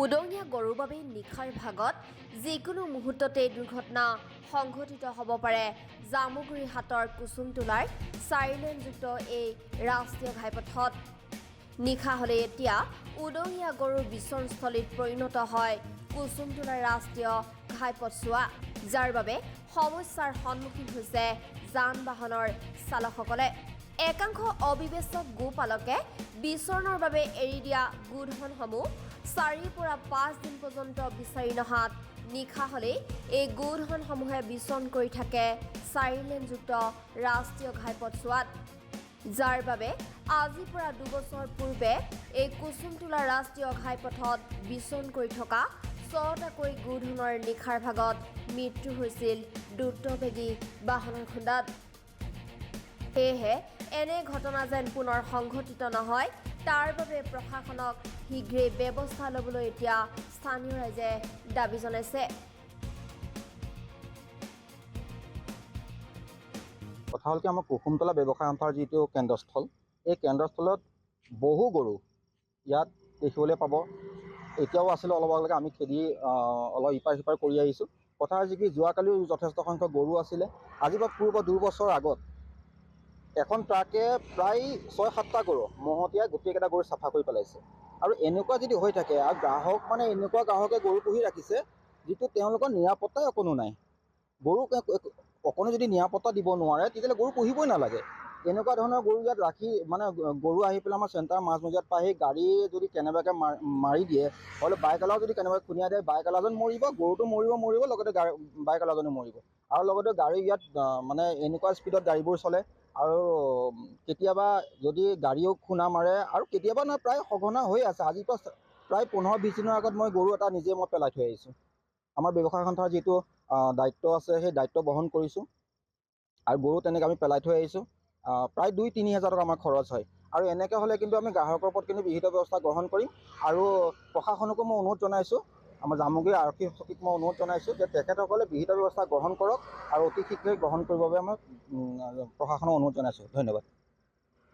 উদঙীয়া গৰুৰ বাবে নিশাৰ ভাগত যিকোনো মুহূৰ্ততে দুৰ্ঘটনা সংঘটিত হ'ব পাৰে। জামুগুৰি হাটৰ কুসুমটোলাৰ 4 লেনযুক্ত এই ৰাষ্ট্ৰীয় ঘাইপথত নিশা হ'লে এতিয়া উদঙীয়া গৰুৰ বিচৰণস্থলীত পৰিণত হয় কুসুমটোলাৰ ৰাষ্ট্ৰীয় ঘাইপথছোৱা, যাৰ বাবে সমস্যাৰ সন্মুখীন হৈছে যান-বাহনৰ চালকসকলে। একাংশ অবিবেচক গোপালকে বিচৰণৰ বাবে এৰি দিয়া গোধনসমূহ 4 পৰা 5 দিন পৰ্যন্ত বিচাৰি নহাত নিশা হ'লেই এই গোধনসমূহে বিচৰণ কৰি থাকে 4 লেনযুক্ত ৰাষ্ট্ৰীয় ঘাইপথছোৱাত, যাৰ বাবে আজিৰ পৰা 2 বছৰ পূৰ্বে এই কুসুমটোলা ৰাষ্ট্ৰীয় ঘাইপথত বিচৰণ কৰি থকা 6টাকৈ গোধনৰ নিশাৰ ভাগত মৃত্যু হৈছিল দ্ৰুতবেগী বাহনৰ খুন্দাত। সেয়েহে এনে ঘটনা যেন পুনৰ সংঘটিত নহয়, তাৰ বাবে প্ৰশাসনক শীঘ্ৰেই ব্যৱস্থা ল'বলৈ এতিয়া স্থানীয় ৰাইজে দাবী জনাইছে। কথা হ'ল কি, আমাৰ কুসুমটোলা ব্যৱসায় সন্থাৰ যিটো কেন্দ্ৰস্থল, এই কেন্দ্ৰস্থলত বহু গৰু ইয়াত দেখিবলৈ পাব। এতিয়াও আছিলে, অলপ আগলৈকে আমি খেদি অলপ ইপাৰ সিপাৰ কৰি আহিছোঁ। কথা হৈছে কি, যোৱাকালিও যথেষ্ট সংখ্যক গৰু আছিলে। আজি বা পূৰ্ব 2 বছৰ আগত এখন ট্ৰাকে প্ৰায় 6-7টা গৰু মহতিয়াই গোটেইকেইটা গৰু চাফা কৰি পেলাইছে। আৰু এনেকুৱা যদি হৈ থাকে, আৰু গ্ৰাহক এনেকুৱা গ্ৰাহকে গৰু পুহি ৰাখিছে যিটো তেওঁলোকৰ নিৰাপত্তাই অকণো নাই। গৰুক অকণো যদি নিৰাপত্তা দিব নোৱাৰে, তেতিয়াহ'লে গৰু পুহিবই নালাগে। এনেকুৱা ধৰণৰ গৰু ইয়াত ৰাখি গৰু আহি পেলাই আমাৰ চেণ্টাৰ মাজমজিয়াত পাই, সেই গাড়ী যদি কেনেবাকৈ মাৰি দিয়ে, হ'লে বাইকৱালাও যদি কেনেবাকৈ খুন্দিয়াই দিয়ে, বাইকৱালাজন মৰিব, গৰুটো মৰিব, লগতে বাইকৱালাজনো মৰিব। আৰু লগতে গাড়ী ইয়াত এনেকুৱা স্পীডত গাড়ীবোৰ চলে, আৰু কেতিয়াবা যদি গাড়ীও খুন্দা মাৰে, আৰু কেতিয়াবা নহয় প্ৰায় সঘনা হৈ আছে। আজিৰ পৰা প্ৰায় 15-20 দিনৰ আগত মই গৰু এটা নিজে পেলাই থৈ আহিছোঁ। আমাৰ ব্যৱসায় সন্থাৰ যিটো দায়িত্ব আছে, সেই দায়িত্ব বহন কৰিছোঁ, আৰু গৰু তেনেকৈ আমি পেলাই থৈ আহিছোঁ। প্ৰায় 2-3 হাজাৰ টকা আমাৰ খৰচ হয়। আৰু এনেকৈ হ'লে কিন্তু আমি গ্ৰাহকৰ ওপৰত কিন্তু বিহিত ব্যৱস্থা গ্ৰহণ কৰিম। আৰু প্ৰশাসনকো মই অনুৰোধ জনাইছোঁ, আমাৰ জামুগুৰি আৰক্ষী চকীক মই অনুৰোধ জনাইছোঁ যে তেখেতসকলে বিহিত ব্যৱস্থা গ্ৰহণ কৰক, আৰু অতি শীঘ্ৰেই গ্ৰহণ কৰিবৰ বাবে মই প্ৰশাসনক অনুৰোধ জনাইছোঁ। ধন্যবাদ।